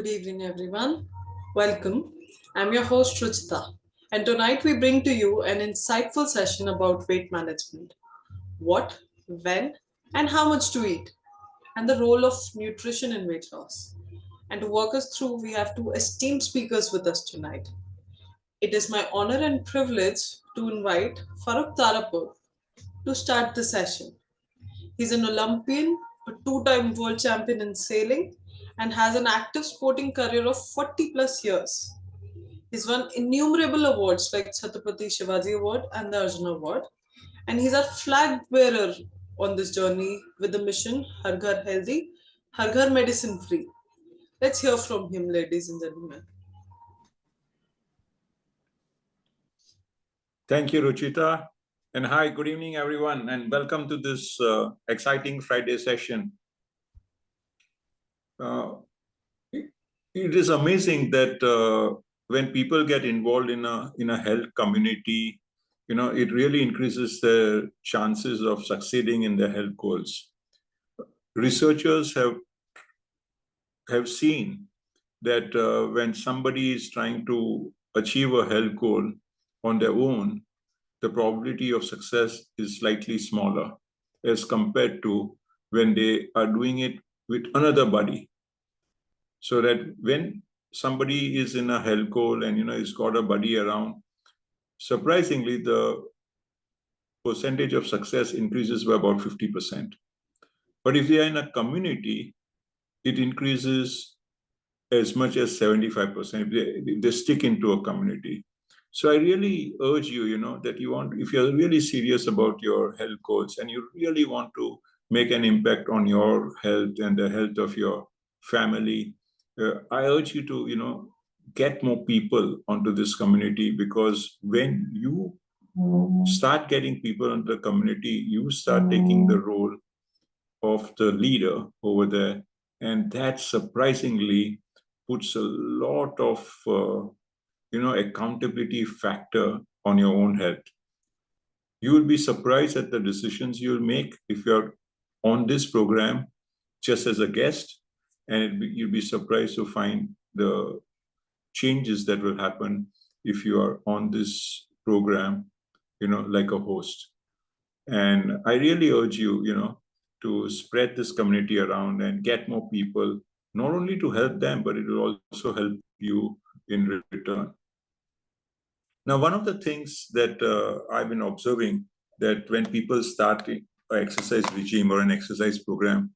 Good evening, everyone. Welcome. I'm your host, Ruchita, and tonight we bring to you an insightful session about weight management: what, when, and how much to eat, and the role of nutrition in weight loss. And to walk us through, we have two esteemed speakers with us tonight. It is my honor and privilege to invite Farooq Tarapur to start the session. He's an Olympian, a two-time world champion in sailing, and has an active sporting career of 40 plus years. He's won innumerable awards like Chhatrapati Shivaji Award and the Arjuna Award, and he's our flag bearer on this journey with the mission Har Ghar Healthy, Har Ghar Medicine Free. Let's hear from him, ladies and gentlemen. Thank you, Ruchita. And hi, good evening, everyone, and welcome to this exciting Friday session. It is amazing that when people get involved in a health community, it really increases their chances of succeeding in their health goals. Researchers have seen that when somebody is trying to achieve a health goal on their own, the probability of success is slightly smaller as compared to when they are doing it with another buddy. So that when somebody is in a health goal and he's got a buddy around, surprisingly the percentage of success increases by about 50%. But if they are in a community, it increases as much as 75% if they stick into a community. So I really urge you, that if you're really serious about your health goals and you really want to make an impact on your health and the health of your family, I urge you to, get more people onto this community, because when you start getting people into the community, you start taking the role of the leader over there. And that surprisingly puts a lot of accountability factor on your own health. You will be surprised at the decisions you'll make if you're on this program just as a guest, and you'll be surprised to find the changes that will happen if you are on this program, like a host. And I really urge you, to spread this community around and get more people, not only to help them, but it will also help you in return. Now, one of the things that I've been observing, that when people start an exercise regime or an exercise program,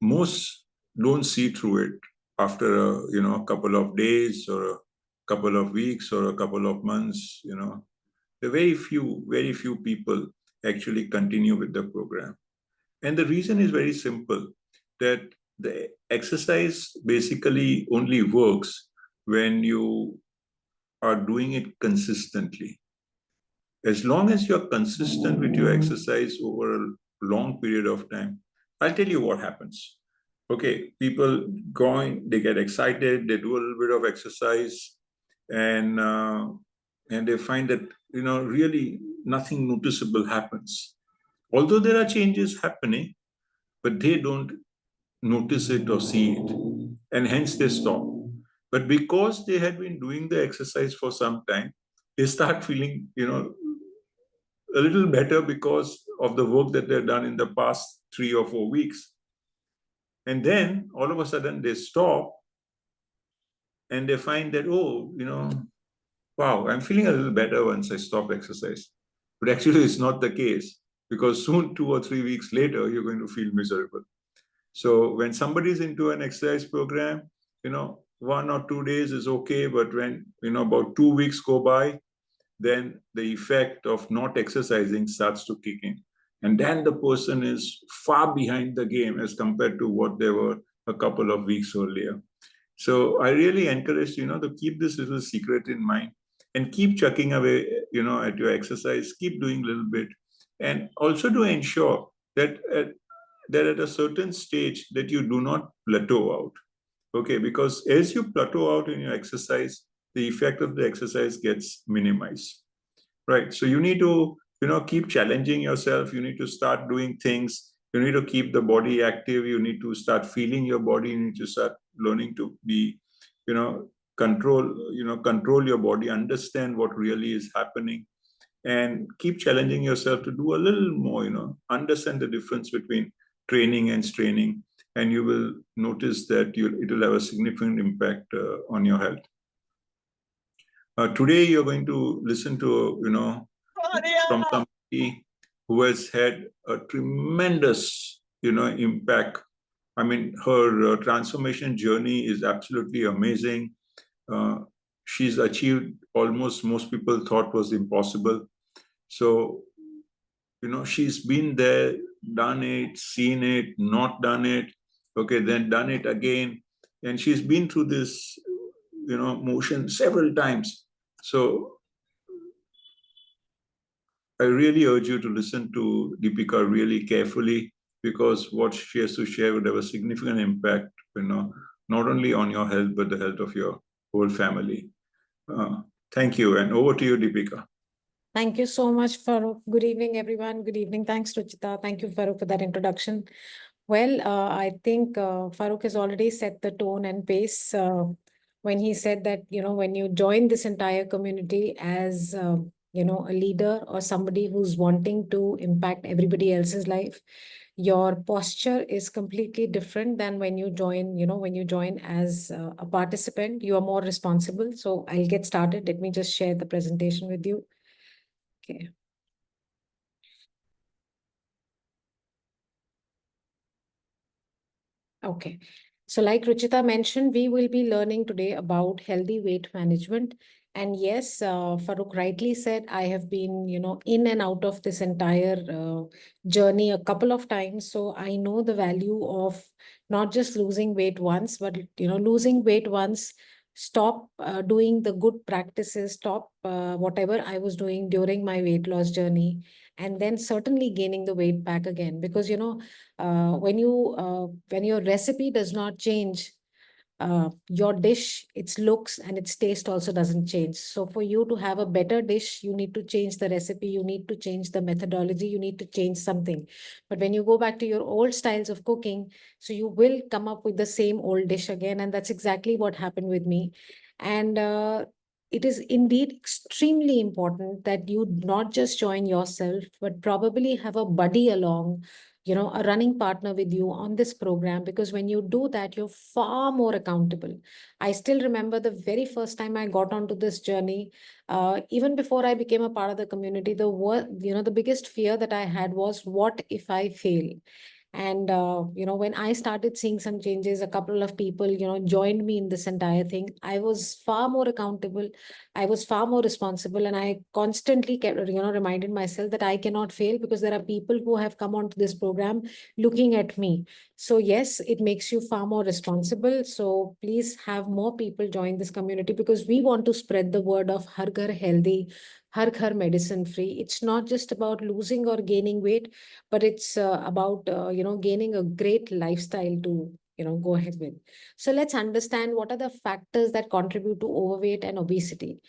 most don't see through it after a couple of days or a couple of weeks or a couple of months. The very few people actually continue with the program. And the reason is very simple, that the exercise basically only works when you are doing it consistently. As long as you're consistent with your exercise over a long period of time, I'll tell you what happens. Okay, people they get excited, they do a little bit of exercise, and they find that really nothing noticeable happens. Although there are changes happening, but they don't notice it or see it, and hence they stop. But because they had been doing the exercise for some time, they start feeling, a little better because of the work that they've done in the past 3 or 4 weeks. And then all of a sudden they stop and they find that, wow, I'm feeling a little better once I stop exercise. But actually it's not the case, because soon 2 or 3 weeks later, you're going to feel miserable. So when somebody's into an exercise program, 1 or 2 days is okay, but when, about 2 weeks go by, then the effect of not exercising starts to kick in. And then the person is far behind the game as compared to what they were a couple of weeks earlier. So I really encourage you, to keep this little secret in mind and keep chucking away, at your exercise, keep doing a little bit. And also to ensure that at a certain stage that you do not plateau out. Okay, because as you plateau out in your exercise, the effect of the exercise gets minimized, right? So you need to, keep challenging yourself. You need to start doing things. You need to keep the body active. You need to start feeling your body. You need to start learning to be, control your body, understand what really is happening, and keep challenging yourself to do a little more, understand the difference between training and straining, and you will notice that it will have a significant impact on your health. Today, you're going to listen to, from somebody who has had a tremendous, impact. I mean, her transformation journey is absolutely amazing. Uh, she's achieved almost most people thought was impossible. So, she's been there, done it, seen it, not done it, okay, then done it again. And she's been through this, motion several times. So I really urge you to listen to Deepika really carefully, because what she has to share would have a significant impact, not only on your health, but the health of your whole family. Uh, Thank you. And over to you, Deepika. Thank you so much, Farooq. Good evening, everyone. Good evening. Thanks, Ruchita. Thank you, Farooq, for that introduction. Well, I think Farooq has already set the tone and pace when he said that, when you join this entire community as, a leader or somebody who's wanting to impact everybody else's life, your posture is completely different than when you join, when you join as a participant. You are more responsible. So I'll get started. Let me just share the presentation with you. Okay. Okay. So like Ruchita mentioned, we will be learning today about healthy weight management. And yes, Farooq rightly said, I have been, in and out of this entire journey a couple of times. So I know the value of not just losing weight once, but, losing weight once, stop doing the good practices, stop whatever I was doing during my weight loss journey, and then certainly gaining the weight back again. Because, when your recipe does not change, your dish, its looks and its taste also doesn't change. So for you to have a better dish, you need to change the recipe, you need to change the methodology, you need to change something. But when you go back to your old styles of cooking, so you will come up with the same old dish again. And that's exactly what happened with me. And it is indeed extremely important that you not just join yourself, but probably have a buddy along, a running partner with you on this program, because when you do that, you're far more accountable. I still remember the very first time I got onto this journey, even before I became a part of the community, the biggest fear that I had was, what if I fail? And, when I started seeing some changes, a couple of people, joined me in this entire thing. I was far more accountable. I was far more responsible. And I constantly kept, reminded myself that I cannot fail, because there are people who have come onto this program looking at me. So yes, it makes you far more responsible. So please have more people join this community, because we want to spread the word of Har Ghar Healthy, Har Ghar Medicine Free. It's not just about losing or gaining weight, but it's about gaining a great lifestyle to go ahead with. So let's understand what are the factors that contribute to overweight and obesity.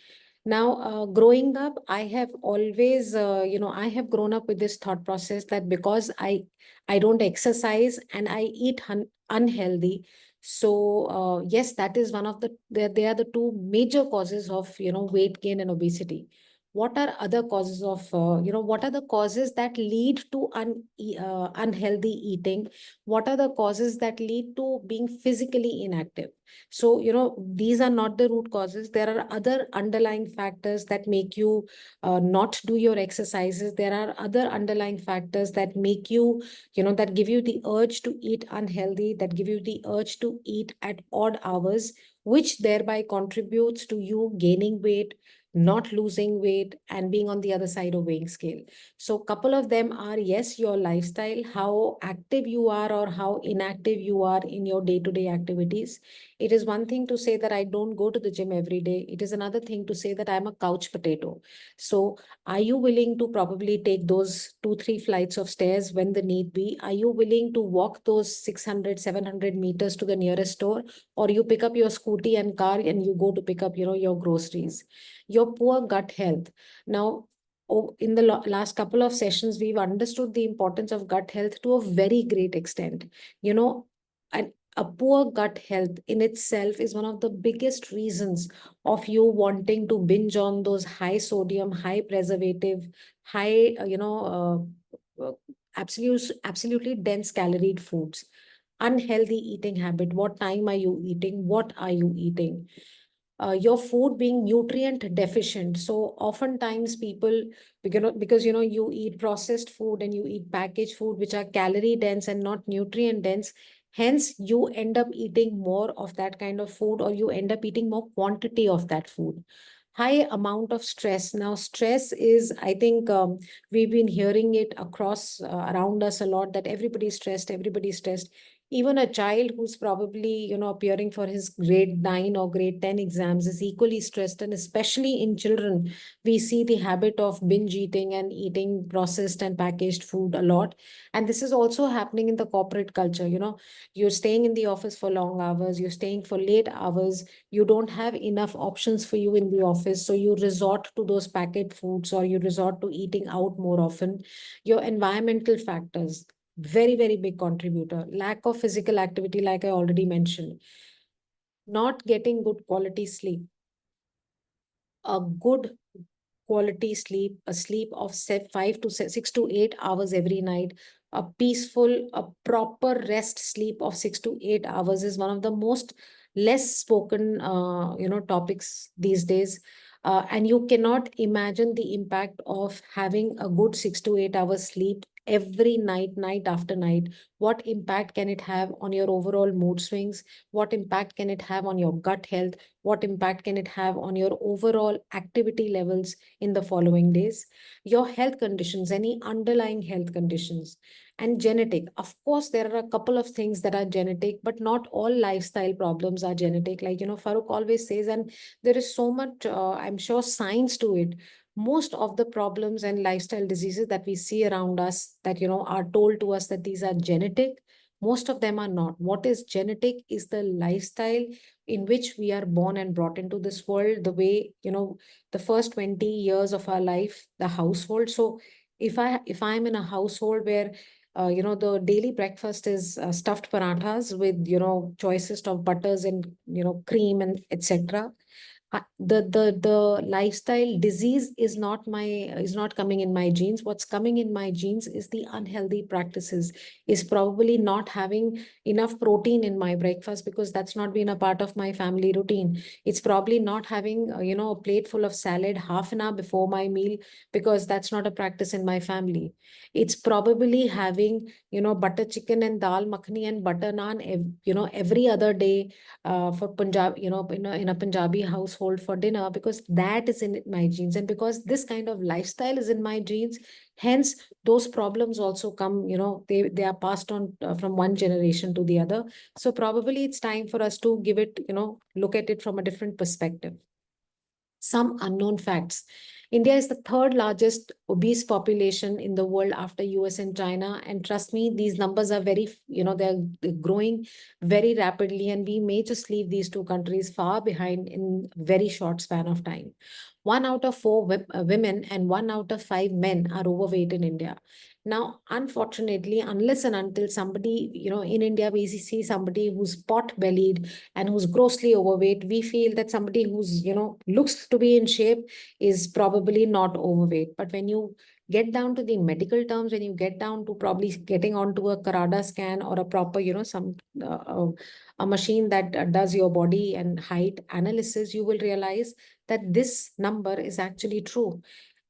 Now, growing up, I have always, I have grown up with this thought process that because I don't exercise and I eat unhealthy. So yes, that is one of they are the two major causes of weight gain and obesity. What are other causes of what are the causes that lead to unhealthy eating? What are the causes that lead to being physically inactive? So, these are not the root causes. There are other underlying factors that make you not do your exercises. There are other underlying factors that make you, that give you the urge to eat unhealthy, that give you the urge to eat at odd hours, which thereby contributes to you gaining weight, not losing weight, and being on the other side of weighing scale. So couple of them are, yes, your lifestyle, how active you are or how inactive you are in your day-to-day activities. It is one thing to say that I don't go to the gym every day. It is another thing to say that I'm a couch potato. So are you willing to probably take those 2, 3 flights of stairs when the need be? Are you willing to walk those 600, 700 meters to the nearest store? Or you pick up your scooty and car and you go to pick up, your groceries? Your poor gut health. Now, in the last couple of sessions, we've understood the importance of gut health to a very great extent. You know, and a poor gut health in itself is one of the biggest reasons of you wanting to binge on those high sodium, high preservative, high, absolutely dense calorie foods. Unhealthy eating habit. What time are you eating? What are you eating? Your food being nutrient deficient. So oftentimes people, because you eat processed food and you eat packaged food, which are calorie dense and not nutrient dense. Hence, you end up eating more of that kind of food, or you end up eating more quantity of that food. High amount of stress. Now, stress is, I think, we've been hearing it across around us a lot, that everybody's stressed, everybody's stressed. Even a child who's probably appearing for his grade 9 or grade 10 exams is equally stressed. And especially in children, we see the habit of binge eating and eating processed and packaged food a lot. And this is also happening in the corporate culture. You're staying in the office for long hours, you're staying for late hours, you don't have enough options for you in the office, so you resort to those packet foods, or you resort to eating out more often. Your environmental factors, very, very big contributor. Lack of physical activity, like I already mentioned. Not getting good quality sleep. A good quality sleep, a sleep of 6 to 8 hours every night, a peaceful, a proper rest sleep of 6 to 8 hours is one of the most less spoken, topics these days. And you cannot imagine the impact of having a good 6 to 8 hours sleep every night, night after night. What impact can it have on your overall mood swings? What impact can it have on your gut health? What impact can it have on your overall activity levels in the following days? Your health conditions, any underlying health conditions, and genetic. Of course, there are a couple of things that are genetic, but not all lifestyle problems are genetic. Like, Farooq always says, and there is so much, I'm sure, science to it. Most of the problems and lifestyle diseases that we see around us that, are told to us that these are genetic, most of them are not. What is genetic is the lifestyle in which we are born and brought into this world, the way, the first 20 years of our life, the household. So if I'm in a household where the daily breakfast is stuffed parathas with choicest of butters and cream and etc. The lifestyle disease is not coming in my genes. What's coming in my genes is the unhealthy practices, is probably not having enough protein in my breakfast because that's not been a part of my family routine. It's probably not having a plate full of salad half an hour before my meal because that's not a practice in my family. It's probably having butter chicken and dal makhani and butter naan every other day for Punjab, in a Punjabi household for dinner, because that is in my genes. And because this kind of lifestyle is in my genes, hence those problems also come, they are passed on from one generation to the other. So probably it's time for us to give it, look at it from a different perspective. Some unknown facts. India is the third largest obese population in the world after US and China. And trust me, these numbers are very, they're growing very rapidly. And we may just leave these two countries far behind in very short span of time. 1 out of 4 women and 1 out of 5 men are overweight in India. Now, unfortunately, unless and until somebody, in India, we see somebody who's pot-bellied and who's grossly overweight, we feel that somebody who's, looks to be in shape is probably not overweight. But when you get down to the medical terms, when you get down to probably getting onto a Carada scan or a proper, a machine that does your body and height analysis, you will realize that this number is actually true.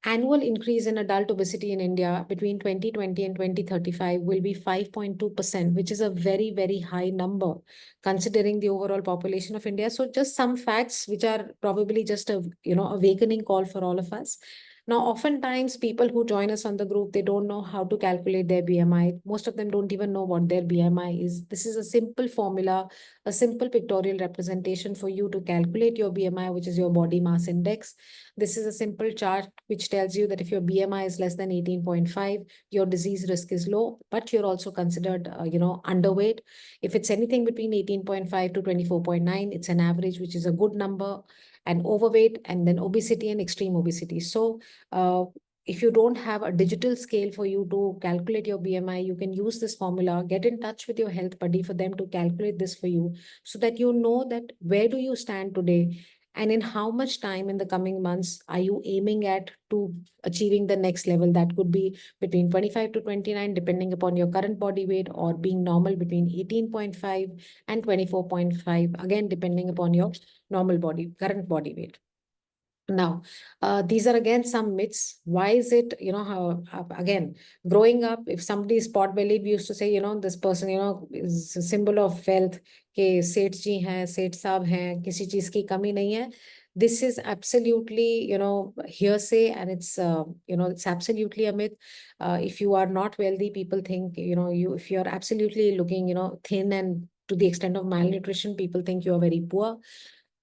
Annual increase in adult obesity in India between 2020 and 2035 will be 5.2%, which is a very, very high number considering the overall population of India. So just some facts which are probably just a awakening call for all of us. Now, oftentimes people who join us on the group, they don't know how to calculate their BMI. Most of them don't even know what their BMI is. This is a simple formula, a simple pictorial representation for you to calculate your BMI, which is your body mass index. This is a simple chart which tells you that if your BMI is less than 18.5, your disease risk is low, but you're also considered, underweight. If it's anything between 18.5 to 24.9, it's an average, which is a good number, and overweight, and then obesity and extreme obesity. So if you don't have a digital scale for you to calculate your BMI, you can use this formula, get in touch with your health buddy for them to calculate this for you, so that you know that where do you stand today, and in how much time in the coming months are you aiming at to achieving the next level. That could be between 25 to 29, depending upon your current body weight, or being normal between 18.5 and 24.5, again, depending upon your current body weight. Now, these are again some myths. Why is it, again, growing up, if somebody is pot bellied, we used to say, this person, is a symbol of wealth, ke सेठ जी हैं, सेठ साहब हैं, किसी चीज की कमी नहीं है. This is absolutely, hearsay, and it's absolutely a myth. If you are not wealthy, people think, if you're absolutely looking, thin and to the extent of malnutrition, people think you are very poor.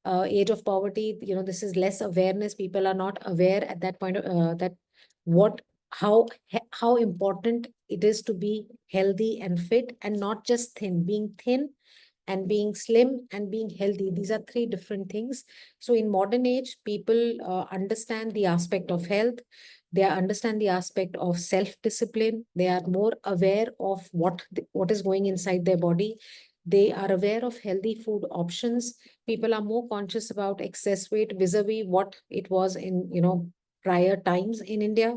Age of poverty, this is less awareness. People are not aware at that point, that what how important it is to be healthy and fit, and not just thin. Being thin and being slim and being healthy, these are three different things. So in modern age, people understand the aspect of health, they understand the aspect of self discipline, they are more aware of what is going inside their body, they are aware of healthy food options. People are more conscious about excess weight vis-a-vis what it was in, prior times in India.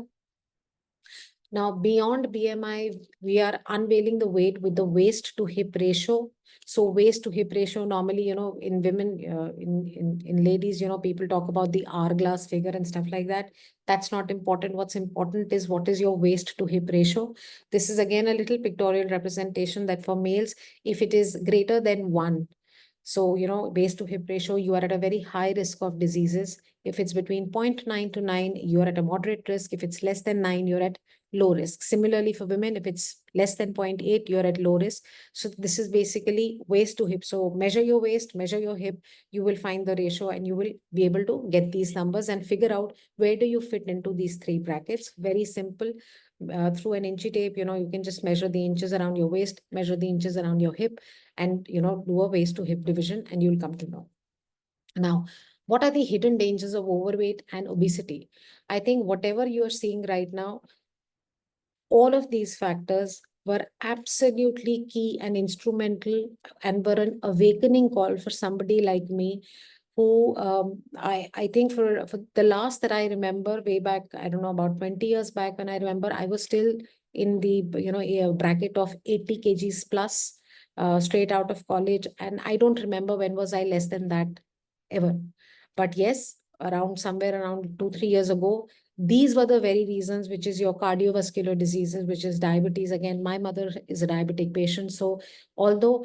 Now, beyond BMI, we are unveiling the weight with the waist to hip ratio. So waist to hip ratio, normally, in women, in ladies, people talk about the hourglass figure and stuff like that. That's not important. What's important is what is your waist to hip ratio. This is again a little pictorial representation that for males, if it is greater than 1, so, waist to hip ratio, you are at a very high risk of diseases. If it's between zero point 0.9 to 9, you're at a moderate risk. If it's less than 9, you're at low risk. Similarly, for women, if it's less than 0.8, you're at low risk. So this is basically waist to hip. So measure your waist, measure your hip, you will find the ratio, and you will be able to get these numbers and figure out where do you fit into these three brackets. Very simple. Through an inchy tape, you can just measure the inches around your waist, measure the inches around your hip, and, do a waist to hip division, and you'll come to know. Now, what are the hidden dangers of overweight and obesity? I think whatever you are seeing right now, all of these factors were absolutely key and instrumental, and were an awakening call for somebody like me, who, I think for the last that I remember, way back, I don't know, about 20 years back, when I remember, I was still in the, a bracket of 80 kgs plus, straight out of college. And I don't remember when was I less than that ever. But yes, around somewhere around 2, 3 years ago, these were the very reasons, which is your cardiovascular diseases, which is diabetes. Again, my mother is a diabetic patient. So although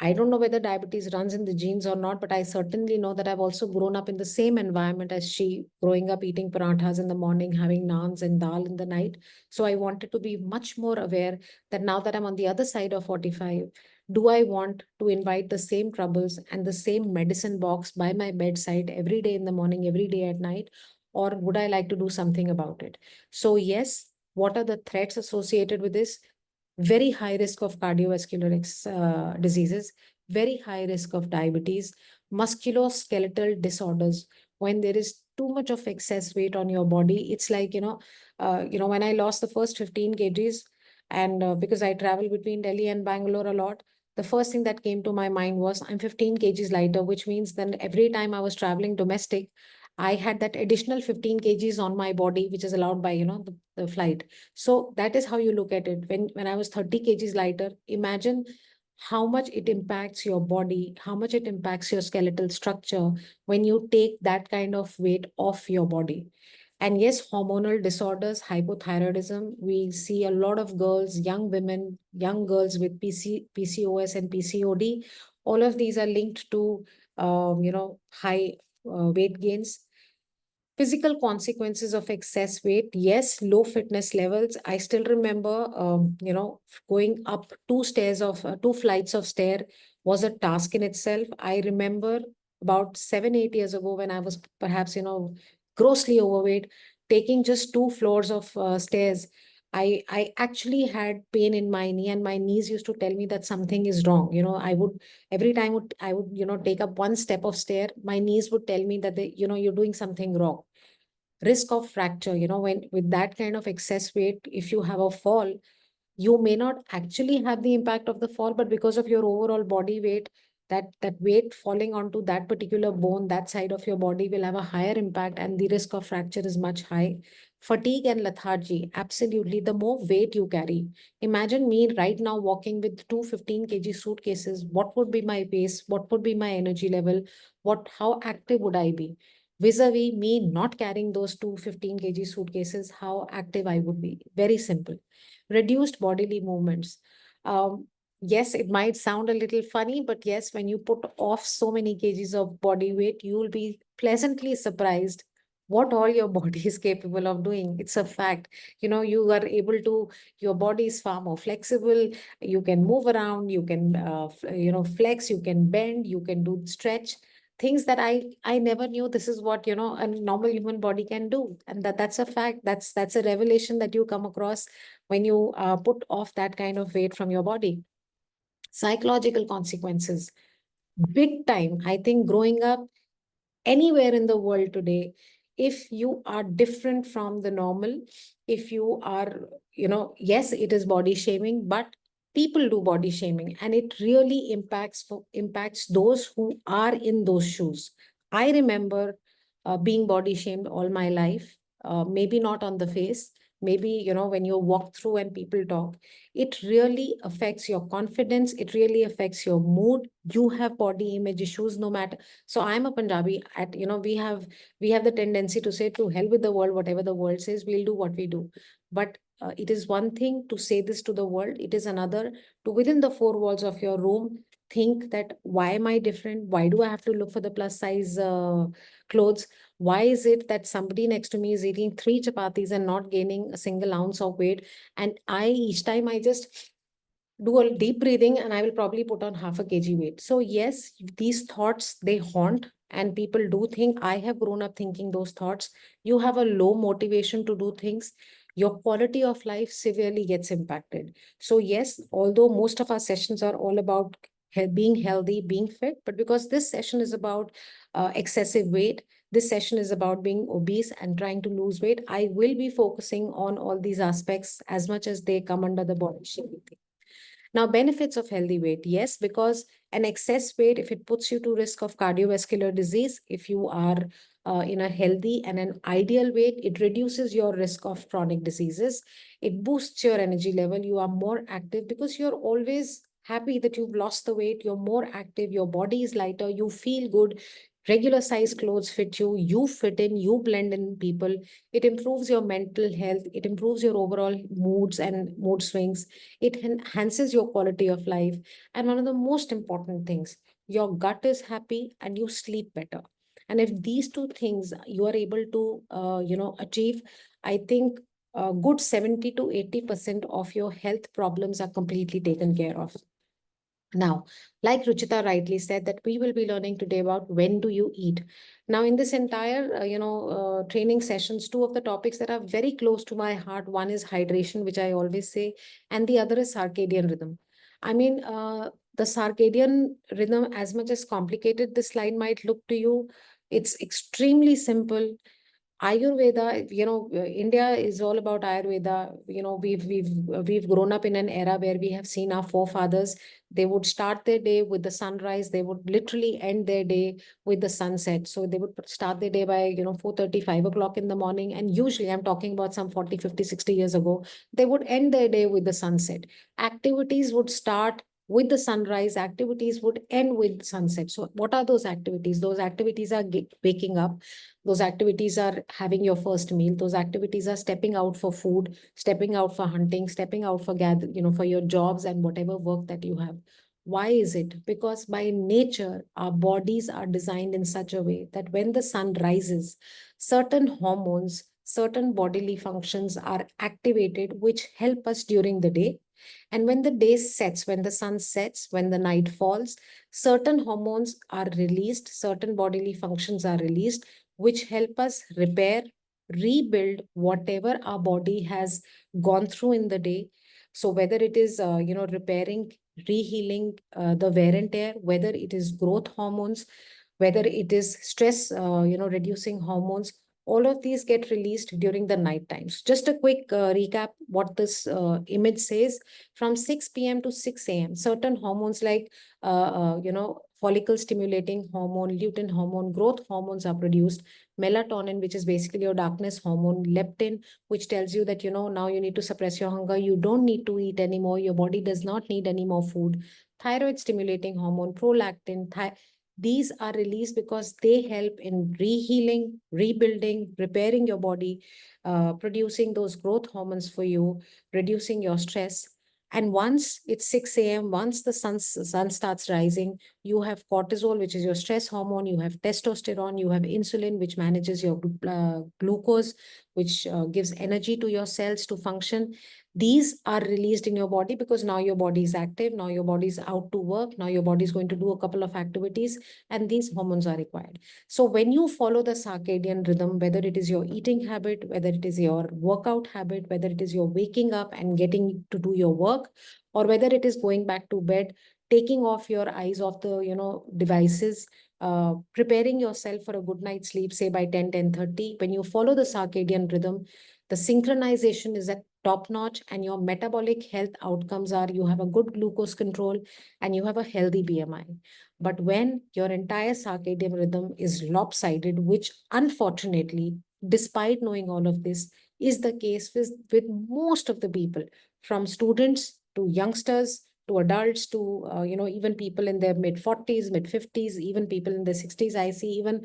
I don't know whether diabetes runs in the genes or not, but I certainly know that I've also grown up in the same environment as she, growing up eating paranthas in the morning, having naans and dal in the night. So I wanted to be much more aware that now that I'm on the other side of 45, do I want to invite the same troubles and the same medicine box by my bedside every day in the morning, every day at night? Or would I like to do something about it? So yes, what are the threats associated with this? Very high risk of cardiovascular diseases, very high risk of diabetes, musculoskeletal disorders. When there is too much of excess weight on your body, it's like, when I lost the first 15 kgs, and because I travel between Delhi and Bangalore a lot, the first thing that came to my mind was I'm 15 kgs lighter, which means then every time I was traveling domestic, I had that additional 15 kgs on my body, which is allowed by, the flight. So that is how you look at it. When I was 30 kgs lighter, imagine how much it impacts your body, how much it impacts your skeletal structure when you take that kind of weight off your body. And yes, hormonal disorders, hypothyroidism, we see a lot of girls, young women, young girls with PCOS and PCOD. All of these are linked to, high weight gains. Physical consequences of excess weight, yes. Low fitness levels. I still remember, going up two flights of stair was a task in itself. I remember about 7, 8 years ago, when I was perhaps, grossly overweight, taking just 2 floors of stairs. I actually had pain in my knee, and my knees used to tell me that something is wrong. I would, every time I would, take up one step of stair, my knees would tell me that you're doing something wrong. risk of fracture, when with that kind of excess weight, if you have a fall, you may not actually have the impact of the fall, but because of your overall body weight, that weight falling onto that particular bone, that side of your body will have a higher impact, and the risk of fracture is much high. Fatigue and lethargy, absolutely. The more weight you carry, imagine me right now walking with two 15 kg suitcases. What would be my pace? What would be my energy level? How active would I be? Vis-a-vis me not carrying those two 15 kg suitcases, how active I would be. Very simple. Reduced bodily movements. Yes, it might sound a little funny, but yes, when you put off so many kgs of body weight, you will be pleasantly surprised what all your body is capable of doing. It's a fact. You are able to, your body is far more flexible. You can move around, you can, flex, you can bend, you can do stretch. Things that I never knew this is what, a normal human body can do. And that's a fact. That's a revelation that you come across when you put off that kind of weight from your body. Psychological consequences, big time. I think growing up anywhere in the world today, if you are different from the normal, if you are, yes, it is body shaming, but people do body shaming, and it really impacts those who are in those shoes. I remember being body shamed all my life, maybe not on the face, maybe, when you walk through and people talk. It really affects your confidence, it really affects your mood. You have body image issues no matter. So I'm a Punjabi. We have the tendency to say, to hell with the world, whatever the world says, we'll do what we do. But it is one thing to say this to the world. It is another to, within the four walls of your room, think that, why am I different? Why do I have to look for the plus size clothes? Why is it that somebody next to me is eating three chapatis and not gaining a single ounce of weight? And each time I just do a deep breathing and I will probably put on half a kg weight. So yes, these thoughts, they haunt, and people do think. I have grown up thinking those thoughts. You have a low motivation to do things. Your quality of life severely gets impacted. So yes, although most of our sessions are all about being healthy, being fit, but because this session is about excessive weight, this session is about being obese and trying to lose weight, I will be focusing on all these aspects as much as they come under the body shaming thing. Now, benefits of healthy weight. Yes, because an excess weight, if it puts you to risk of cardiovascular disease, if you are in a healthy and an ideal weight, it reduces your risk of chronic diseases. It boosts your energy level. You are more active because you're always happy that you've lost the weight. You're more active. Your body is lighter. You feel good. Regular size clothes fit you. You fit in. You blend in people. It improves your mental health. It improves your overall moods and mood swings. It enhances your quality of life. And one of the most important things, your gut is happy and you sleep better. And if these two things you are able to, achieve, I think a good 70 to 80% of your health problems are completely taken care of. Now, like Ruchita rightly said, that we will be learning today about when do you eat. Now, in this entire, training sessions, two of the topics that are very close to my heart, one is hydration, which I always say, and the other is circadian rhythm. I mean, the circadian rhythm, as much as complicated this slide might look to you, it's extremely simple. Ayurveda, India is all about Ayurveda. We've grown up in an era where we have seen our forefathers. They would start their day with the sunrise. They would literally end their day with the sunset. So they would start their day by 4:30, 5 o'clock in the morning. And usually, I'm talking about some 40, 50, 60 years ago, they would end their day with the sunset. Activities would start with the sunrise. Activities would end with sunset. So what are those activities? Those activities are waking up. Those activities are having your first meal. Those activities are stepping out for food, stepping out for hunting, stepping out for for your jobs and whatever work that you have. Why is it? Because by nature, our bodies are designed in such a way that when the sun rises, certain hormones, certain bodily functions are activated, which help us during the day. And when the day sets, when the sun sets, when the night falls, certain hormones are released, certain bodily functions are released, which help us repair, rebuild whatever our body has gone through in the day. So whether it is, repairing, rehealing the wear and tear, whether it is growth hormones, whether it is stress, reducing hormones, All of these get released during the night times. Just a quick recap what this image says. From 6 p.m. to 6 a.m., certain hormones like follicle stimulating hormone, lutein hormone, growth hormones are produced. Melatonin, which is basically your darkness hormone, leptin, which tells you that, now you need to suppress your hunger. You don't need to eat anymore. Your body does not need any more food. Thyroid stimulating hormone, prolactin, these are released because they help in rehealing, rebuilding, repairing your body, producing those growth hormones for you, reducing your stress. And once it's 6 a.m., once the sun starts rising, you have cortisol, which is your stress hormone, you have testosterone, you have insulin, which manages your glucose, which gives energy to your cells to function. These are released in your body because now your body is active, now your body is out to work, now your body is going to do a couple of activities, and these hormones are required. So when you follow the circadian rhythm, whether it is your eating habit, whether it is your workout habit, whether it is your waking up and getting to do your work, or whether it is going back to bed, taking off your eyes off the devices, preparing yourself for a good night's sleep, say by 10:30. When you follow the circadian rhythm, the synchronization is at top notch, and your metabolic health outcomes are you have a good glucose control and you have a healthy BMI. But when your entire circadian rhythm is lopsided, which unfortunately, despite knowing all of this, is the case with most of the people, from students to youngsters to adults to even people in their mid 40s, mid 50s, even people in their 60s. I see even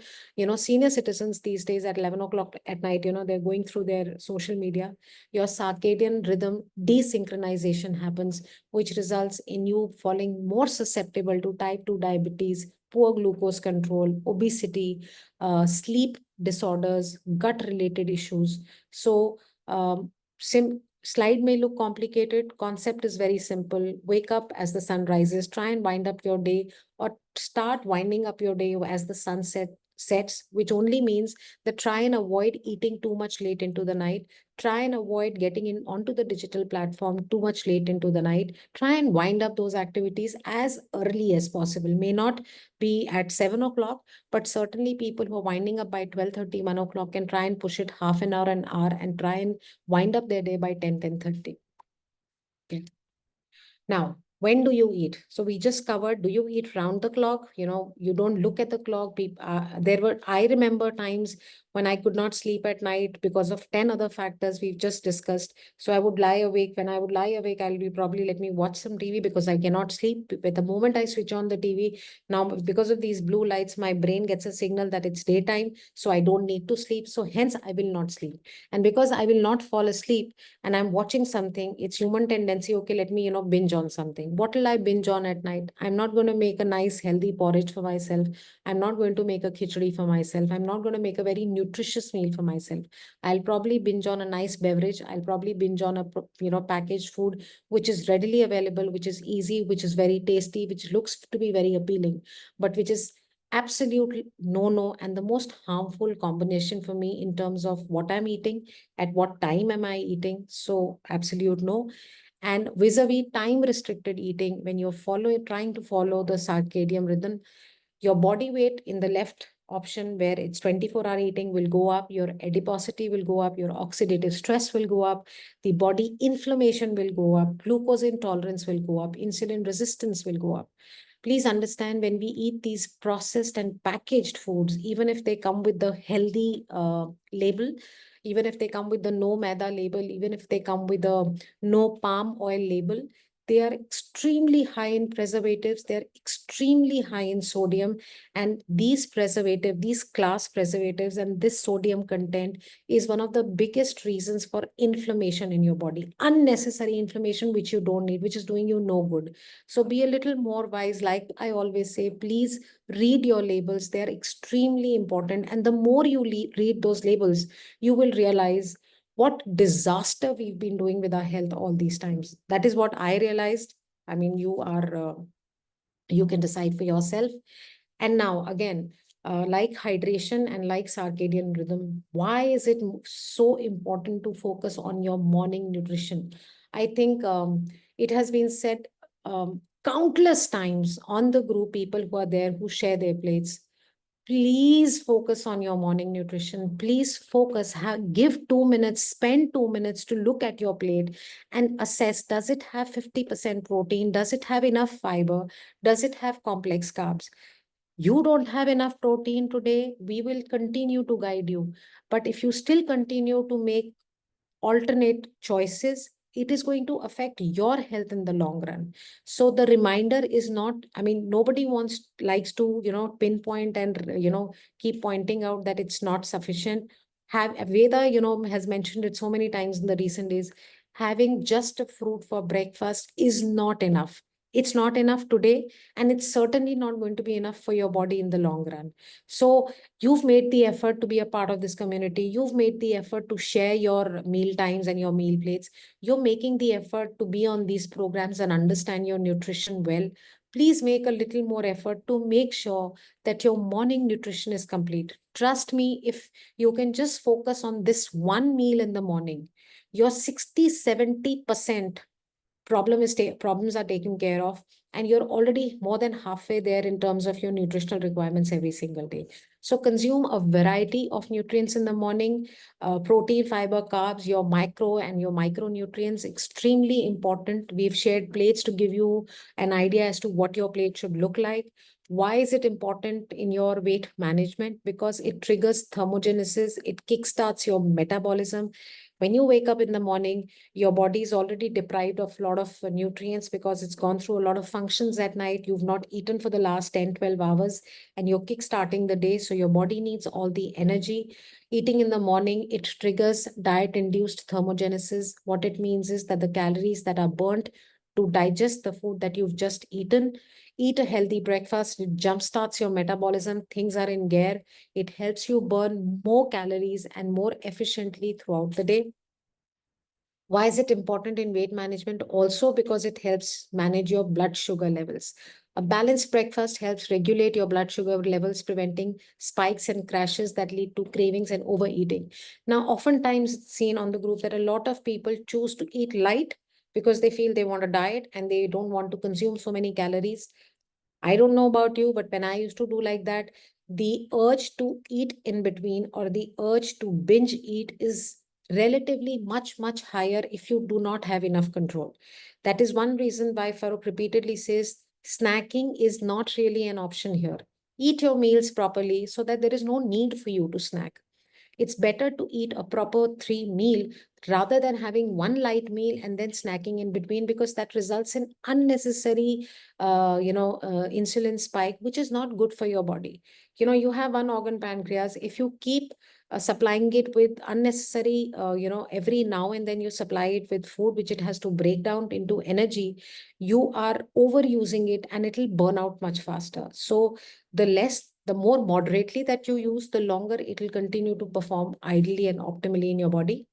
senior citizens these days at 11 o'clock at night, they're going through their social media. Your circadian rhythm desynchronization happens, which results in you falling more susceptible to type 2 diabetes, poor glucose control, obesity, sleep disorders, gut related issues. So slide may look complicated. Concept is very simple. Wake up as the sun rises, try and wind up your day, or start winding up your day as the sunset sets, which only means that try and avoid eating too much late into the night. Try and avoid getting in onto the digital platform too much late into the night. Try and wind up those activities as early as possible. May not be at 7 o'clock, but certainly people who are winding up by 12:30, 1 o'clock can try and push it half an hour, and try and wind up their day by 10:30. Okay. Now, when do you eat? So we just covered, do you eat round the clock? You don't look at the clock. I remember times when I could not sleep at night because of 10 other factors we've just discussed. So I would lie awake. When I would lie awake, I'll be probably, let me watch some TV because I cannot sleep. But the moment I switch on the TV, now because of these blue lights, my brain gets a signal that it's daytime. So I don't need to sleep. So hence I will not sleep. And because I will not fall asleep, and I'm watching something, it's human tendency, okay, let me, binge on something. What will I binge on at night? I'm not going to make a nice, healthy porridge for myself. I'm not going to make a khichdi for myself. I'm not going to make a very nutritious meal for myself. I'll probably binge on a nice beverage. I'll probably binge on a, packaged food, which is readily available, which is easy, which is very tasty, which looks to be very appealing, but which is absolutely no, and the most harmful combination for me in terms of what I'm eating, at what time am I eating. So absolute no. And vis-a-vis time restricted eating, when you're trying to follow the circadian rhythm, your body weight in the left option, where it's 24-hour eating, will go up, your adiposity will go up, your oxidative stress will go up, the body inflammation will go up, glucose intolerance will go up, insulin resistance will go up. Please understand, when we eat these processed and packaged foods, even if they come with the healthy label, even if they come with the no maida label, even if they come with the no palm oil label, they are extremely high in preservatives. They're extremely high in sodium. And these class preservatives and this sodium content is one of the biggest reasons for inflammation in your body. Unnecessary inflammation, which you don't need, which is doing you no good. So be a little more wise. Like I always say, please read your labels. They're extremely important. And the more you read those labels, you will realize what disaster we've been doing with our health all these times. That is what I realized. I mean, you can decide for yourself. And now again, like hydration and like circadian rhythm, why is it so important to focus on your morning nutrition? I think it has been said countless times on the group, people who are there, who share their plates. please focus on your morning nutrition. Please focus, give 2 minutes, spend 2 minutes to look at your plate and assess, does it have 50% protein? Does it have enough fiber? Does it have complex carbs? You don't have enough protein today, we will continue to guide you. But if you still continue to make alternate choices, it is going to affect your health in the long run. So the reminder is not, I mean, nobody likes to, pinpoint and, keep pointing out that it's not sufficient. Have Veda, has mentioned it so many times in the recent days, having just a fruit for breakfast is not enough. It's not enough today, and it's certainly not going to be enough for your body in the long run. So you've made the effort to be a part of this community. You've made the effort to share your meal times and your meal plates. You're making the effort to be on these programs and understand your nutrition well. Please make a little more effort to make sure that your morning nutrition is complete. Trust me, if you can just focus on this one meal in the morning, your 60-70% problems are taken care of, and you're already more than halfway there in terms of your nutritional requirements every single day. So consume a variety of nutrients in the morning, protein, fiber, carbs, your micro and your micronutrients, extremely important. We've shared plates to give you an idea as to what your plate should look like. Why is it important in your weight management? Because it triggers thermogenesis, it kickstarts your metabolism. When you wake up in the morning, your body is already deprived of a lot of nutrients because it's gone through a lot of functions at night. You've not eaten for the last 10-12 hours, and you're kick-starting the day. So your body needs all the energy. Eating in the morning, it triggers diet-induced thermogenesis. What it means is that the calories that are burnt to digest the food that you've just eaten, eat a healthy breakfast. It jumpstarts your metabolism. Things are in gear. It helps you burn more calories and more efficiently throughout the day. Why is it important in weight management? Also, because it helps manage your blood sugar levels. A balanced breakfast helps regulate your blood sugar levels, preventing spikes and crashes that lead to cravings and overeating. Now, oftentimes it's seen on the group that a lot of people choose to eat light because they feel they want a diet and they don't want to consume so many calories. I don't know about you, but when I used to do like that, the urge to eat in between or the urge to binge eat is relatively much, much higher if you do not have enough control. That is one reason why Farooq repeatedly says snacking is not really an option here. Eat your meals properly so that there is no need for you to snack. It's better to eat a proper three meal rather than having one light meal and then snacking in between, because that results in unnecessary insulin spike, which is not good for your body. You have one organ, pancreas. If you keep supplying it with unnecessary, every now and then you supply it with food which it has to break down into energy, you are overusing it and it'll burn out much faster. So the more moderately that you use, the longer it will continue to perform ideally and optimally in your body.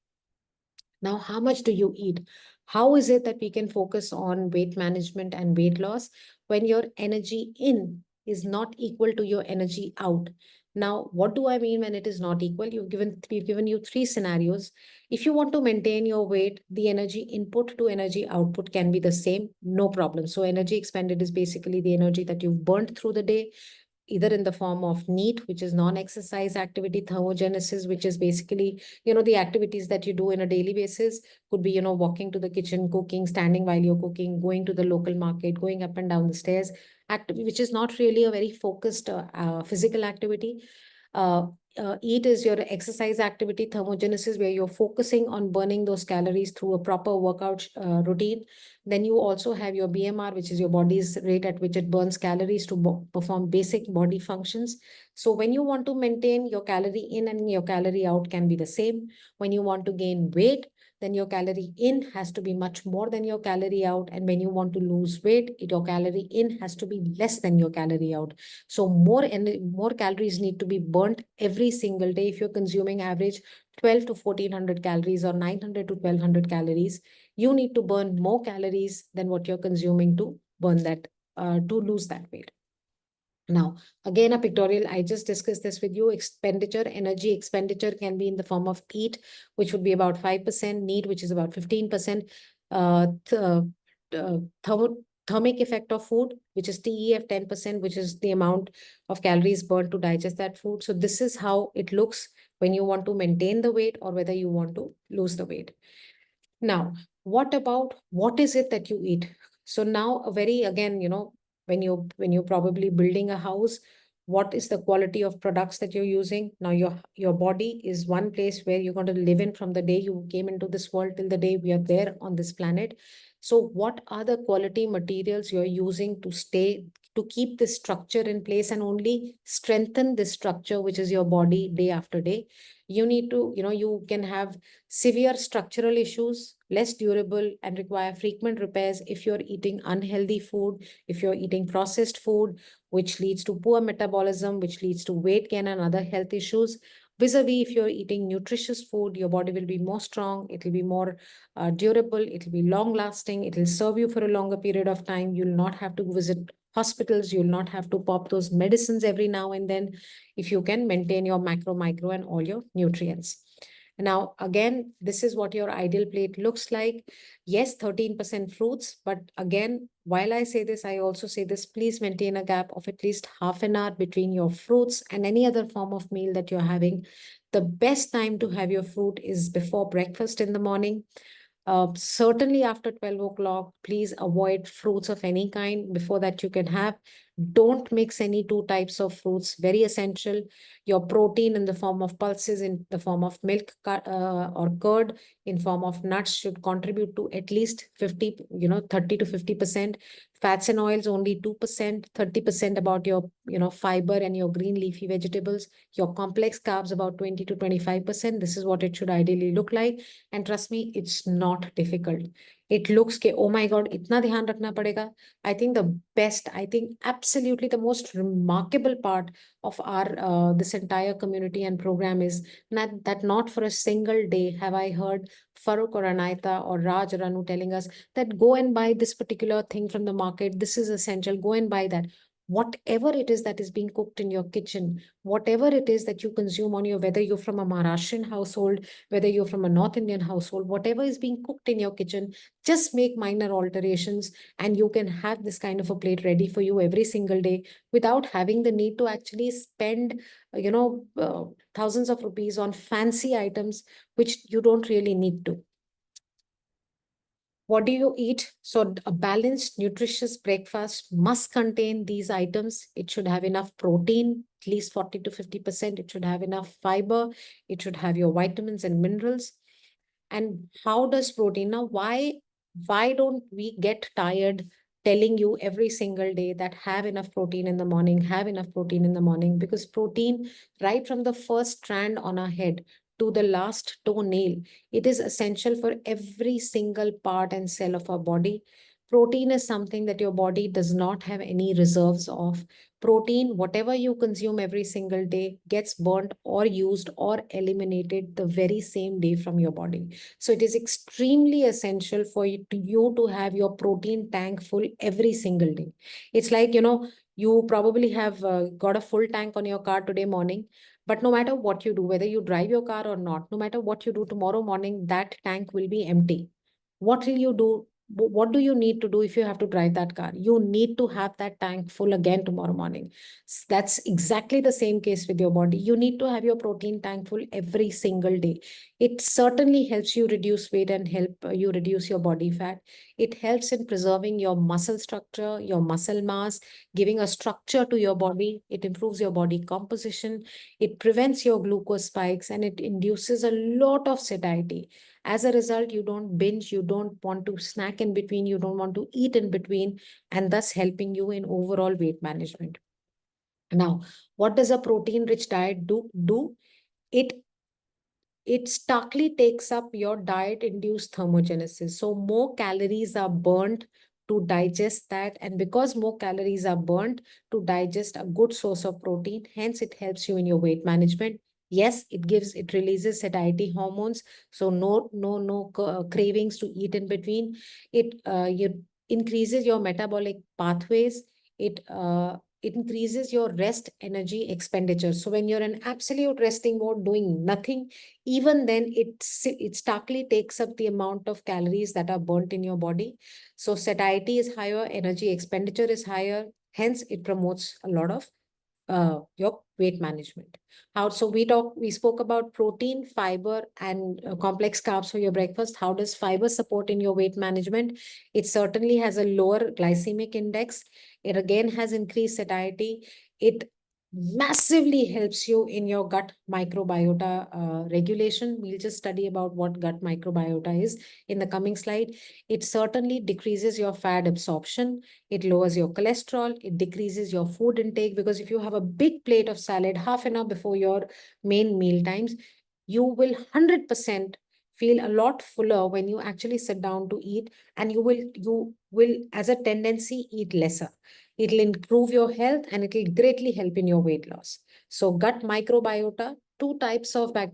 Now, how much do you eat? How is it that we can focus on weight management and weight loss when your energy in is not equal to your energy out? Now, what do I mean when it is not equal? We've given you three scenarios. If you want to maintain your weight, the energy input to energy output can be the same, no problem. So energy expended is basically the energy that you've burnt through the day, either in the form of NEAT, which is non-exercise activity, thermogenesis, which is basically, the activities that you do in a daily basis. Could be, walking to the kitchen, cooking, standing while you're cooking, going to the local market, going up and down the stairs, which is not really a very focused physical activity. Uh, EAT is your exercise activity, thermogenesis, where you're focusing on burning those calories through a proper workout routine. Then you also have your BMR, which is your body's rate at which it burns calories to perform basic body functions. So when you want to maintain, your calorie in and your calorie out can be the same. When you want to gain weight, then your calorie in has to be much more than your calorie out. And when you want to lose weight, your calorie in has to be less than your calorie out. So more calories need to be burnt every single day. If you're consuming average 12 to 1400 calories or 900 to 1200 calories, you need to burn more calories than what you're consuming to burn that, to lose that weight. Now, again, a pictorial, I just discussed this with you. Energy expenditure can be in the form of EAT, which would be about 5%, NEAT, which is about 15%, uh, th- uh, thermic effect of food, which is TEF 10%, which is the amount of calories burned to digest that food. So this is how it looks when you want to maintain the weight or whether you want to lose the weight. Now, what about what is it that you eat? So now a very, again, when you're probably building a house, what is the quality of products that you're using? Now your body is one place where you're going to live in from the day you came into this world till the day we are there on this planet. So what are the quality materials you're using to keep this structure in place and only strengthen this structure, which is your body, day after day? You need to, you can have severe structural issues, less durable, and require frequent repairs if you're eating unhealthy food, if you're eating processed food, which leads to poor metabolism, which leads to weight gain and other health issues. Vis-a-vis, if you're eating nutritious food, your body will be more strong, it will be more durable, it will be long lasting, it will serve you for a longer period of time. You'll not have to visit hospitals, you'll not have to pop those medicines every now and then if you can maintain your macro, micro, and all your nutrients. Now, again, this is what your ideal plate looks like. Yes, 13% fruits, but again, while I say this, I also say this, please maintain a gap of at least half an hour between your fruits and any other form of meal that you're having. The best time to have your fruit is before breakfast in the morning. Certainly after 12 o'clock, please avoid fruits of any kind. Before that, you can have. Don't mix any two types of fruits. Very essential. Your protein in the form of pulses, in the form of milk or curd, in form of nuts should contribute to at least 50, 30 to 50%. Fats and oils only 2%, 30% about your, fiber and your green leafy vegetables. Your complex carbs about 20 to 25%. This is what it should ideally look like. And trust me, it's not difficult. It looks ke, oh my God, itna dhyan rakhna padega. I think the best, I think absolutely the most remarkable part of our this entire community and program is that not for a single day have I heard Farooq or Anaita or Raj or Anu telling us that go and buy this particular thing from the market. This is essential. Go and buy that. Whatever it is that is being cooked in your kitchen, whatever it is that you consume on your, whether you're from a Maharashtrian household, whether you're from a North Indian household, whatever is being cooked in your kitchen, just make minor alterations and you can have this kind of a plate ready for you every single day without having the need to actually spend, thousands of rupees on fancy items, which you don't really need to. What do you eat? So a balanced, nutritious breakfast must contain these items. It should have enough protein, at least 40 to 50%. It should have enough fiber. It should have your vitamins and minerals. And how does protein now? Why don't we get tired telling you every single day that have enough protein in the morning, have enough protein in the morning? Because protein, right from the first strand on our head to the last toenail, it is essential for every single part and cell of our body. Protein is something that your body does not have any reserves of. Protein, whatever you consume every single day, gets burnt or used or eliminated the very same day from your body. So it is extremely essential for you to have your protein tank full every single day. It's like, you probably have got a full tank on your car today morning, but no matter what you do, whether you drive your car or not, no matter what you do tomorrow morning, that tank will be empty. What will you do? What do you need to do if you have to drive that car? You need to have that tank full again tomorrow morning. That's exactly the same case with your body. You need to have your protein tank full every single day. It certainly helps you reduce weight and help you reduce your body fat. It helps in preserving your muscle structure, your muscle mass, giving a structure to your body. It improves your body composition. It prevents your glucose spikes and it induces a lot of satiety. As a result, you don't binge, you don't want to snack in between, you don't want to eat in between, and thus helping you in overall weight management. Now, what does a protein rich diet do? It it starkly takes up your diet induced thermogenesis. So more calories are burnt to digest that. And because more calories are burnt to digest a good source of protein, hence it helps you in your weight management. Yes, it releases satiety hormones. So no cravings to eat in between. It increases your metabolic pathways. It it increases your rest energy expenditure. So when you're in absolute resting mode, doing nothing, even then it starkly takes up the amount of calories that are burnt in your body. So satiety is higher, energy expenditure is higher. Hence, it promotes a lot of your weight management. How so we spoke about protein, fiber, and complex carbs for your breakfast. How does fiber support in your weight management? It certainly has a lower glycemic index. It again has increased satiety. It massively helps you in your gut microbiota regulation. We'll just study about what gut microbiota is in the coming slide. It certainly decreases your fat absorption. It lowers your cholesterol. It decreases your food intake, because if you have a big plate of salad half an hour before your main meal times, you will 100% feel a lot fuller when you actually sit down to eat, and you will as a tendency eat lesser. It'll improve your health and it'll greatly help in your weight loss. So gut microbiota, two types of gut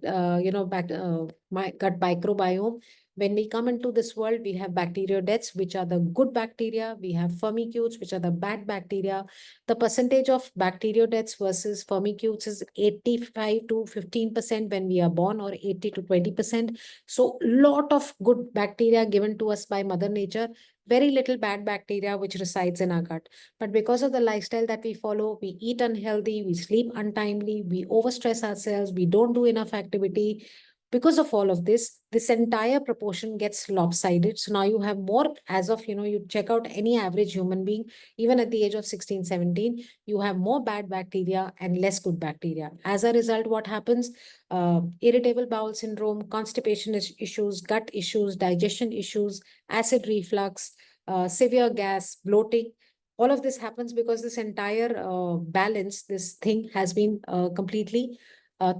microbiome. When we come into this world, we have bacteroidetes, which are the good bacteria. We have firmicutes, which are the bad bacteria. The percentage of bacteroidetes versus firmicutes is 85 to 15% when we are born, or 80 to 20%. So lot of good bacteria given to us by Mother Nature, very little bad bacteria which resides in our gut. But because of the lifestyle that we follow, we eat unhealthy, we sleep untimely, we overstress ourselves, we don't do enough activity. Because of all of this entire proportion gets lopsided. So now you have more, as of, you check out any average human being, even at the age of 16, 17, you have more bad bacteria and less good bacteria. As a result, what happens? Irritable bowel syndrome, constipation issues, gut issues, digestion issues, acid reflux, severe gas, bloating. All of this happens because this entire balance, this thing has been completely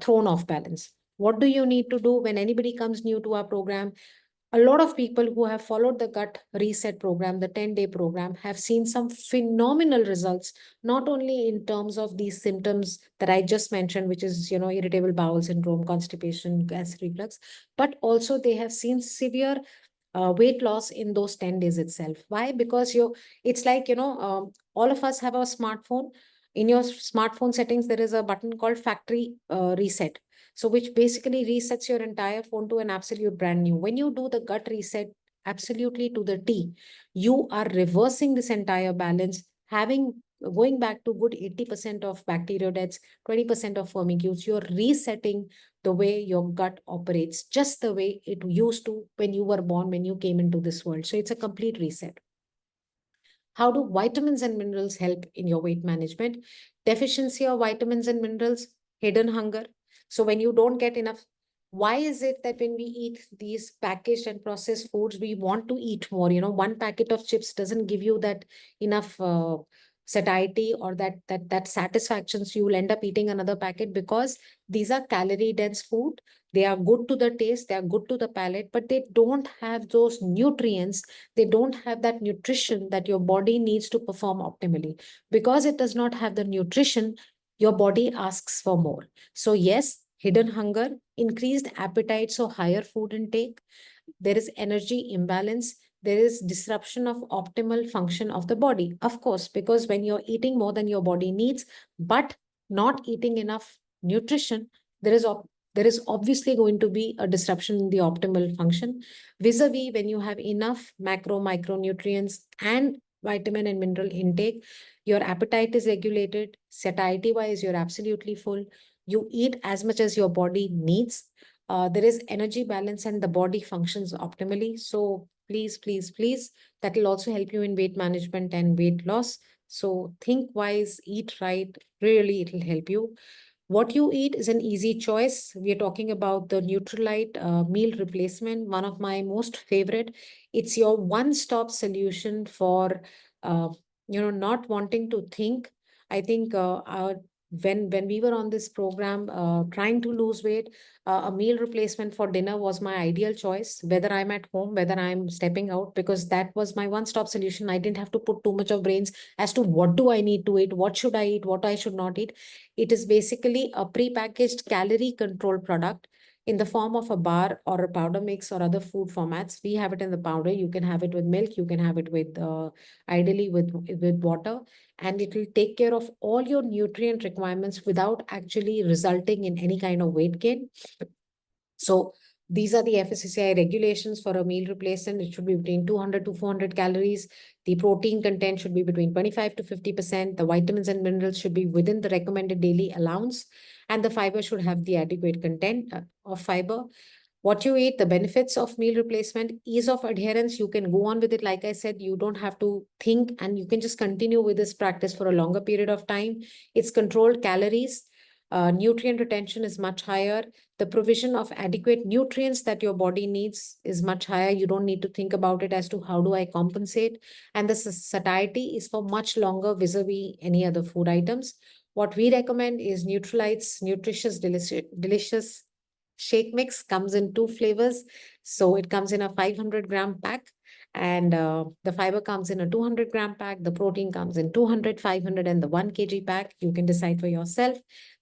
thrown off balance. What do you need to do when anybody comes new to our program? A lot of people who have followed the gut reset program, the 10-day program, have seen some phenomenal results, not only in terms of these symptoms that I just mentioned, which is, irritable bowel syndrome, constipation, gas reflux, but also they have seen severe weight loss in those 10 days itself. Why? Because it's like, all of us have a smartphone. In your smartphone settings, there is a button called factory reset. So which basically resets your entire phone to an absolute brand new. When you do the gut reset absolutely to the T, you are reversing this entire balance, going back to good 80% of bacteroidetes, 20% of firmicutes. You're resetting the way your gut operates, just the way it used to when you were born, when you came into this world. So it's a complete reset. How do vitamins and minerals help in your weight management? Deficiency of vitamins and minerals, hidden hunger. So when you don't get enough, why is it that when we eat these packaged and processed foods, we want to eat more? One packet of chips doesn't give you that enough satiety or that satisfaction. So you will end up eating another packet, because these are calorie dense food. They are good to the taste, they are good to the palate, but they don't have those nutrients. They don't have that nutrition that your body needs to perform optimally. Because it does not have the nutrition, your body asks for more. So yes, hidden hunger, increased appetite, so higher food intake. There is energy imbalance. There is disruption of optimal function of the body. Of course, because when you're eating more than your body needs, but not eating enough nutrition, there is there is obviously going to be a disruption in the optimal function. Vis-a-vis, when you have enough macro, micronutrients and vitamin and mineral intake, your appetite is regulated. Satiety wise, you're absolutely full. You eat as much as your body needs. There is energy balance and the body functions optimally. So please, please, please, that will also help you in weight management and weight loss. So think wise, eat right. Really, it will help you. What you eat is an easy choice. We are talking about the Nutrilite meal replacement, one of my most favorite. It's your one-stop solution for, uh, not wanting to think. I think when we were on this program, trying to lose weight, a meal replacement for dinner was my ideal choice, whether I'm at home, whether I'm stepping out, because that was my one-stop solution. I didn't have to put too much of brains as to what do I need to eat, what should I eat, what I should not eat. It is basically a pre-packaged calorie control product in the form of a bar or a powder mix or other food formats. We have it in the powder. You can have it with milk. You can have it with ideally with water. and it will take care of all your nutrient requirements without actually resulting in any kind of weight gain. So these are the FSSAI regulations for a meal replacement. It should be between 200 to 400 calories. The protein content should be between 25 to 50%. The vitamins and minerals should be within the recommended daily allowance. And the fiber should have the adequate content of fiber. What you eat, the benefits of meal replacement, ease of adherence, you can go on with it. Like I said, you don't have to think, and you can just continue with this practice for a longer period of time. It's controlled calories. Nutrient retention is much higher. The provision of adequate nutrients that your body needs is much higher. You don't need to think about it as to how do I compensate. And the satiety is for much longer vis-a-vis any other food items. What we recommend is Neutralites Nutritious Delicious Shake Mix. Comes in two flavors. So it comes in a 500-gram pack, and the fiber comes in a 200-gram pack. The protein comes in 200, 500, and the 1 kg pack. You can decide for yourself.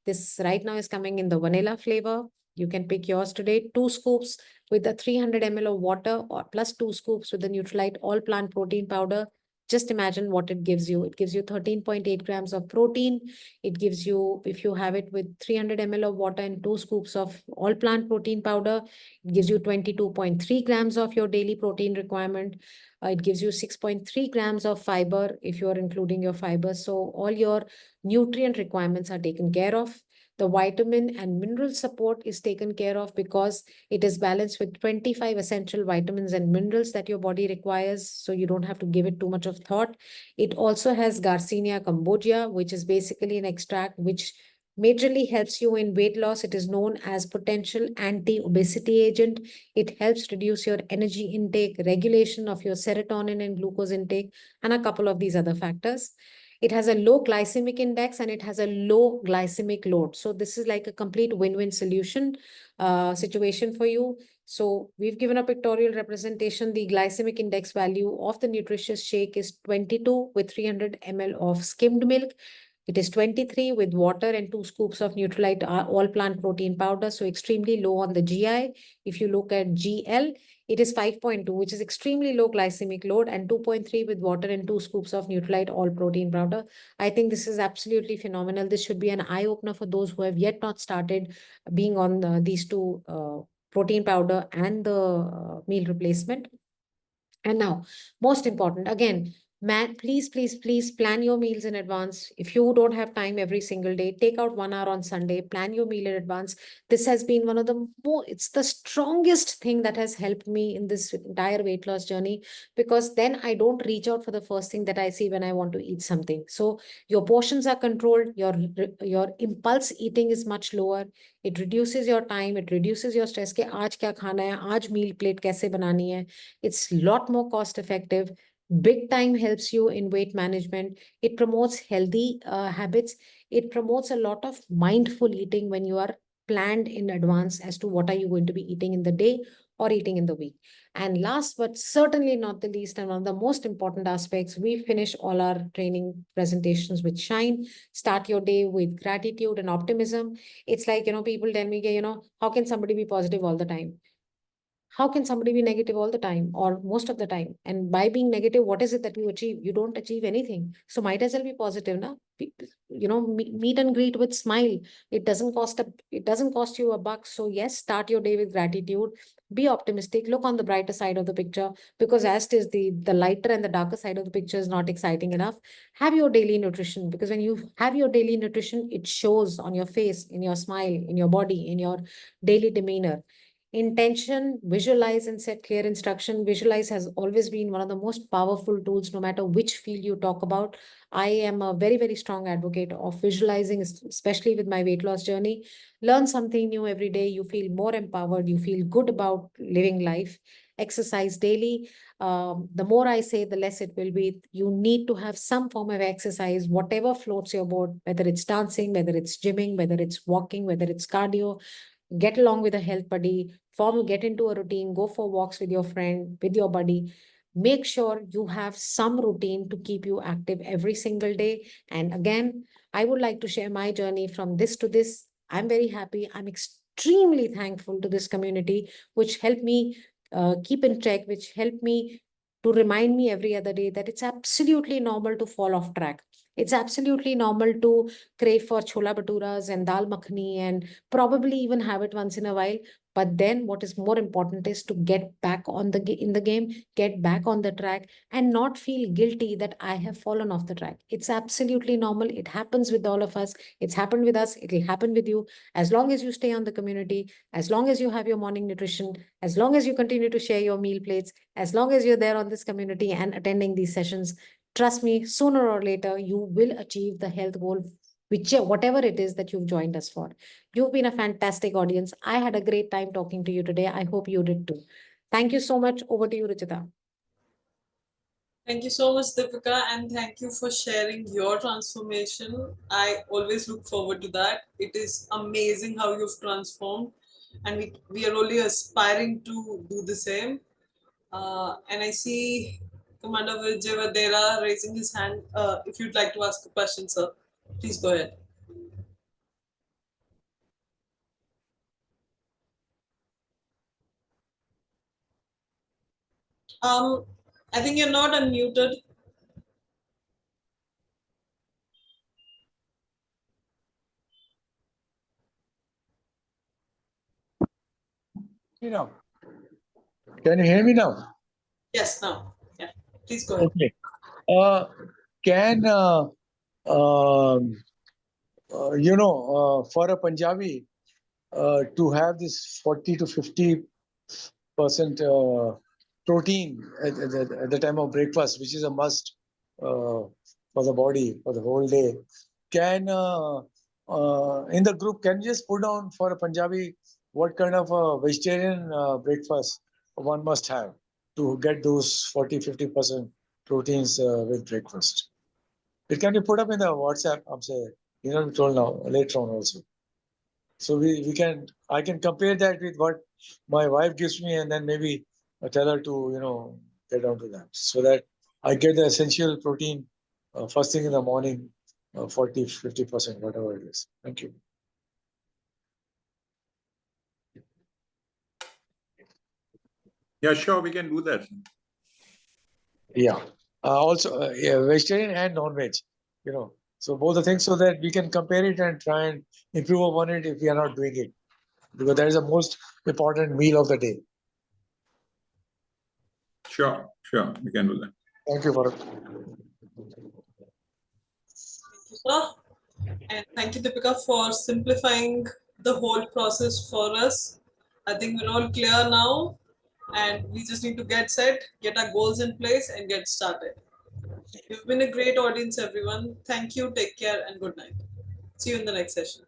This right now is coming in the vanilla flavor. You can pick yours today. 2 scoops with the 300 ml of water, or plus 2 scoops with the Neutralite all plant protein powder. Just imagine what it gives you. It gives you 13.8 grams of protein. It gives you, if you have it with 300 ml of water and 2 scoops of all plant protein powder, it gives you 22.3 grams of your daily protein requirement. It gives you 6.3 grams of fiber if you are including your fiber. So all your nutrient requirements are taken care of. The vitamin and mineral support is taken care of because it is balanced with 25 essential vitamins and minerals that your body requires. So you don't have to give it too much of thought. It also has Garcinia cambogia, which is basically an extract which majorly helps you in weight loss. It is known as potential anti-obesity agent. It helps reduce your energy intake, regulation of your serotonin and glucose intake, and a couple of these other factors. It has a low glycemic index and it has a low glycemic load. So this is like a complete win-win solution situation for you. So we've given a pictorial representation. The glycemic index value of the nutritious shake is 22 with 300 ml of skimmed milk. It is 23 with water and 2 scoops of Neutralite all plant protein powder. So extremely low on the GI. If you look at GL, it is 5.2, which is extremely low glycemic load, and 2.3 with water and 2 scoops of Neutralite all protein powder. I think this is absolutely phenomenal. This should be an eye opener for those who have yet not started being on these two protein powder and the meal replacement. And now, most important, again, man, please plan your meals in advance. If you don't have time every single day, take out 1 hour on Sunday, plan your meal in advance. This has been one of the it's the strongest thing that has helped me in this entire weight loss journey, because then I don't reach out for the first thing that I see when I want to eat something. So your portions are controlled, your impulse eating is much lower. It reduces your time, it reduces your stress के आज क्या खाना है, आज meal plate कैसे बनानी है. It's a lot more cost effective. Big time helps you in weight management. It promotes healthy habits. It promotes a lot of mindful eating when you are planned in advance as to what are you going to be eating in the day or eating in the week. And last but certainly not the least, and one of the most important aspects, we finish all our training presentations with shine. Start your day with gratitude and optimism. It's like, people tell me, how can somebody be positive all the time? How can somebody be negative all the time or most of the time? And by being negative, what is it that you achieve? You don't achieve anything. So might as well be positive now. Meet and greet with smile. It doesn't cost you a buck. So yes, start your day with gratitude. Be optimistic. Look on the brighter side of the picture, because as it is, the lighter and the darker side of the picture is not exciting enough. Have your daily nutrition, because when you have your daily nutrition, it shows on your face, in your smile, in your body, in your daily demeanor. Intention, visualize, and set clear instruction. Visualize has always been one of the most powerful tools, no matter which field you talk about. I am a very, very strong advocate of visualizing, especially with my weight loss journey. Learn something new every day. You feel more empowered. You feel good about living life. Exercise daily. The more I say, the less it will be. You need to have some form of exercise, whatever floats your boat, whether it's dancing, whether it's gymming, whether it's walking, whether it's cardio. Get along with a health buddy, get into a routine, go for walks with your friend, with your buddy. Make sure you have some routine to keep you active every single day. And again, I would like to share my journey from this to this. I'm very happy. I'm extremely thankful to this community, which helped me keep in check, which helped me to remind me every other day that it's absolutely normal to fall off track. It's absolutely normal to crave for chola bhaturas and dal makhani and probably even have it once in a while. But then what is more important is to get back on in the game, get back on the track, and not feel guilty that I have fallen off the track. It's absolutely normal. It happens with all of us. It's happened with us. It will happen with you. As long as you stay on the community, as long as you have your morning nutrition, as long as you continue to share your meal plates, as long as you're there on this community and attending these sessions, trust me, sooner or later, you will achieve the health goal, whatever it is that you've joined us for. You've been a fantastic audience. I had a great time talking to you today. I hope you did too. Thank you so much. Over to you, Ruchita. Thank you so much, Deepika, and thank you for sharing your transformation. I always look forward to that. It is amazing how you've transformed, and we are only aspiring to do the same. And I see Commander Vijay Vadera raising his hand. If you'd like to ask a question, sir, please go ahead. Um, I think you're not unmuted. You know, can you hear me now? Yes, now. Yeah, please go ahead. Okay. Can for a Punjabi to have this 40 to 50% protein at the time of breakfast, which is a must for the body for the whole day, can in the group can you just put down for a Punjabi what kind of a vegetarian breakfast one must have to get those 40-50% proteins with breakfast? It can be put up in the WhatsApp. I'm saying, told now later on also. So we can I can compare that with what my wife gives me, and then maybe tell her to get down to that, so that I get the essential protein first thing in the morning, 40-50%, whatever it is. Thank you. Yeah, sure, we can do that. Yeah. Also, yeah, vegetarian and non-veg. So both the things, so that we can compare it and try and improve upon it if we are not doing it, because that is the most important meal of the day. Sure, we can do that. Thank you, Farooq. Thank you, sir. And thank you, Deepika, for simplifying the whole process for us. I think we're all clear now, and we just need to get set, get our goals in place, and get started. You've been a great audience, everyone. Thank you, take care, and good night. See you in the next session.